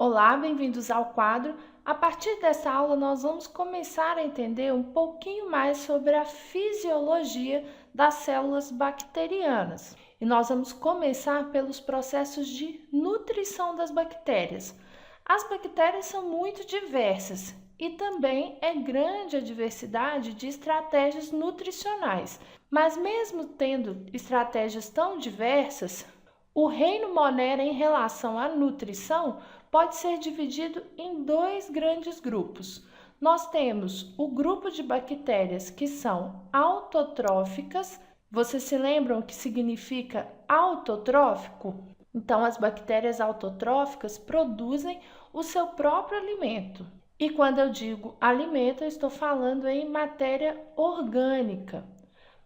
Olá, bem-vindos ao quadro. A partir dessa aula, nós vamos começar a entender um pouquinho mais sobre a fisiologia das células bacterianas. E nós vamos começar pelos processos de nutrição das bactérias. As bactérias são muito diversas e também é grande a diversidade de estratégias nutricionais. Mas mesmo tendo estratégias tão diversas, o reino Monera em relação à nutrição pode ser dividido em dois grandes grupos. Nós temos o grupo de bactérias que são autotróficas. Vocês se lembram o que significa autotrófico? Então, as bactérias autotróficas produzem o seu próprio alimento. E quando eu digo alimento, eu estou falando em matéria orgânica.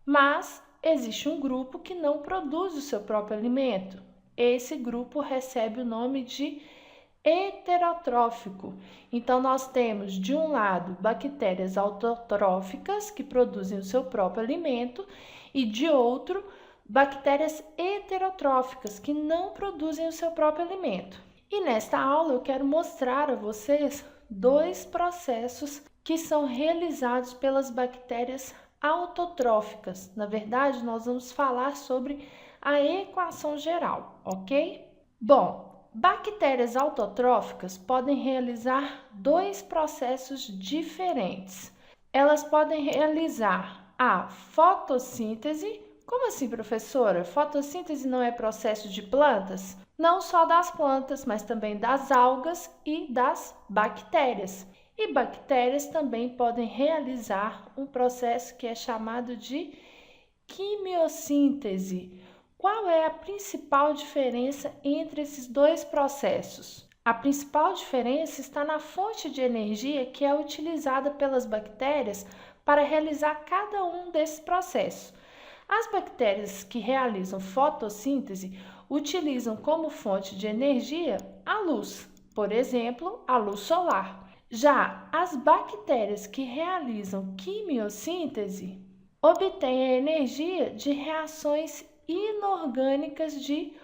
Mas existe um grupo que não produz o seu próprio alimento. Esse grupo recebe o nome de heterotrófico. Então, nós temos, de um lado, bactérias autotróficas, que produzem o seu próprio alimento, e de outro, bactérias heterotróficas, que não produzem o seu próprio alimento. E nesta aula, eu quero mostrar a vocês dois processos que são realizados pelas bactérias autotróficas. Na verdade, nós vamos falar sobre a equação geral, ok? Bom, bactérias autotróficas podem realizar dois processos diferentes. Elas podem realizar a fotossíntese. Como assim, professora? Fotossíntese não é processo de plantas? Não só das plantas, mas também das algas e das bactérias. E bactérias também podem realizar um processo que é chamado de quimiossíntese. Qual é a principal diferença entre esses dois processos? A principal diferença está na fonte de energia que é utilizada pelas bactérias para realizar cada um desses processos. As bactérias que realizam fotossíntese utilizam como fonte de energia a luz, por exemplo, a luz solar. Já as bactérias que realizam quimiossíntese obtêm a energia de reações inorgânicas de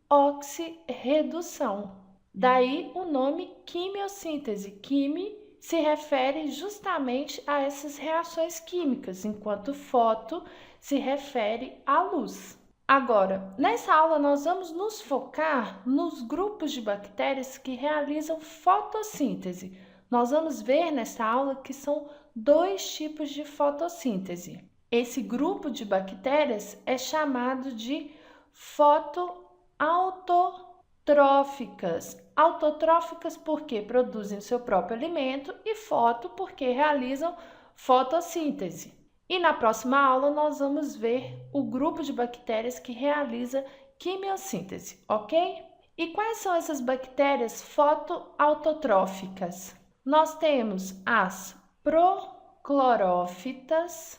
oxirredução. Daí o nome quimiossíntese. Quimi se refere justamente a essas reações químicas, enquanto foto se refere à luz. Agora, nessa aula nós vamos nos focar nos grupos de bactérias que realizam fotossíntese. Nós vamos ver nessa aula que são dois tipos de fotossíntese. Esse grupo de bactérias é chamado de fotoautotróficas. Autotróficas porque produzem o seu próprio alimento e foto porque realizam fotossíntese. E na próxima aula nós vamos ver o grupo de bactérias que realiza quimiossíntese, ok? E quais são essas bactérias fotoautotróficas? Nós temos as proclorófitas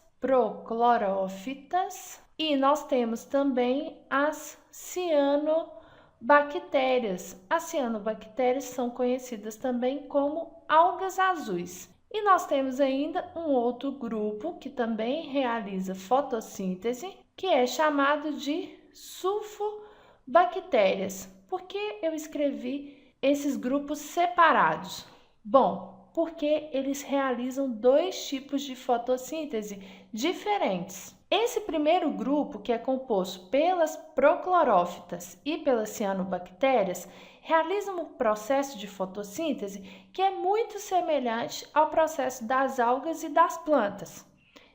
e nós temos também as cianobactérias. As cianobactérias são conhecidas também como algas azuis. E nós temos ainda um outro grupo que também realiza fotossíntese, que é chamado de sulfobactérias. Por que eu escrevi esses grupos separados? Bom, porque eles realizam dois tipos de fotossíntese diferentes. Esse primeiro grupo, que é composto pelas proclorófitas e pelas cianobactérias, realiza um processo de fotossíntese que é muito semelhante ao processo das algas e das plantas.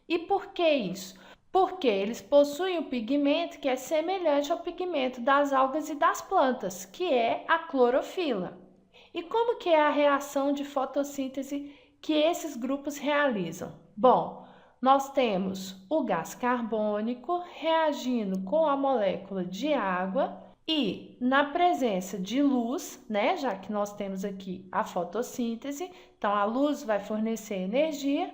E por que isso? Porque eles possuem um pigmento que é semelhante ao pigmento das algas e das plantas, que é a clorofila. E como que é a reação de fotossíntese que esses grupos realizam? Bom, nós temos o gás carbônico reagindo com a molécula de água e na presença de luz, né, já que nós temos aqui a fotossíntese, então a luz vai fornecer energia,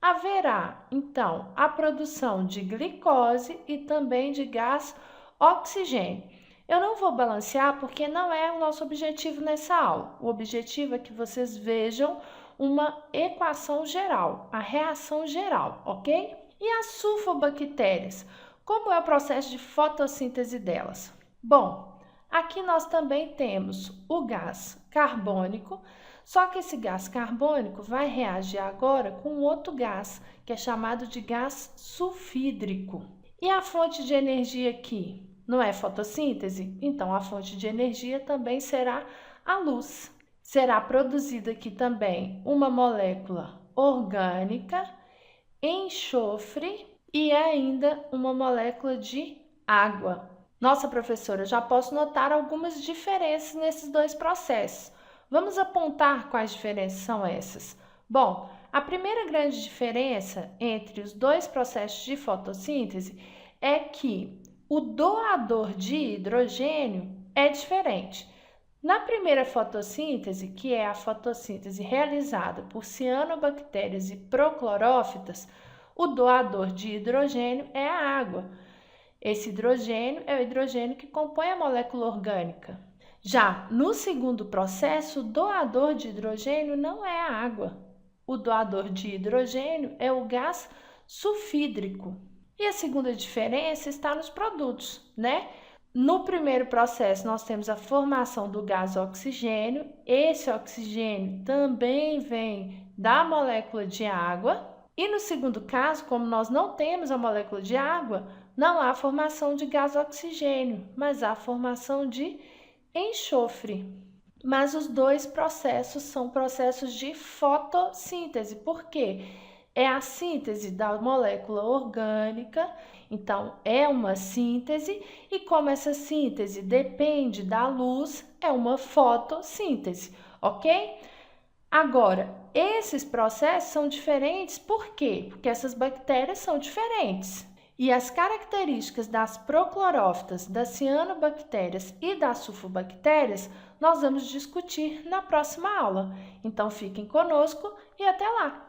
haverá então a produção de glicose e também de gás oxigênio. Eu não vou balancear porque não é o nosso objetivo nessa aula. O objetivo é que vocês vejam uma equação geral, a reação geral, ok? E as sulfobactérias? Como é o processo de fotossíntese delas? Bom, aqui nós também temos o gás carbônico, só que esse gás carbônico vai reagir agora com outro gás, que é chamado de gás sulfídrico. E a fonte de energia aqui não é fotossíntese? Então, a fonte de energia também será a luz. Será produzida aqui também uma molécula orgânica, enxofre e ainda uma molécula de água. Nossa, professora, já posso notar algumas diferenças nesses dois processos. Vamos apontar quais diferenças são essas. Bom, a primeira grande diferença entre os dois processos de fotossíntese é que o doador de hidrogênio é diferente. Na primeira fotossíntese, que é a fotossíntese realizada por cianobactérias e proclorófitas, o doador de hidrogênio é a água. Esse hidrogênio é o hidrogênio que compõe a molécula orgânica. Já no segundo processo, o doador de hidrogênio não é a água. O doador de hidrogênio é o gás sulfídrico. E a segunda diferença está nos produtos, né? No primeiro processo, nós temos a formação do gás oxigênio. Esse oxigênio também vem da molécula de água. E no segundo caso, como nós não temos a molécula de água, não há formação de gás oxigênio, mas há formação de enxofre. Mas os dois processos são processos de fotossíntese. Por quê? É a síntese da molécula orgânica, então é uma síntese, e como essa síntese depende da luz, é uma fotossíntese, ok? Agora, esses processos são diferentes por quê? Porque essas bactérias são diferentes. E as características das proclorófitas, das cianobactérias e das sulfobactérias nós vamos discutir na próxima aula. Então, fiquem conosco e até lá!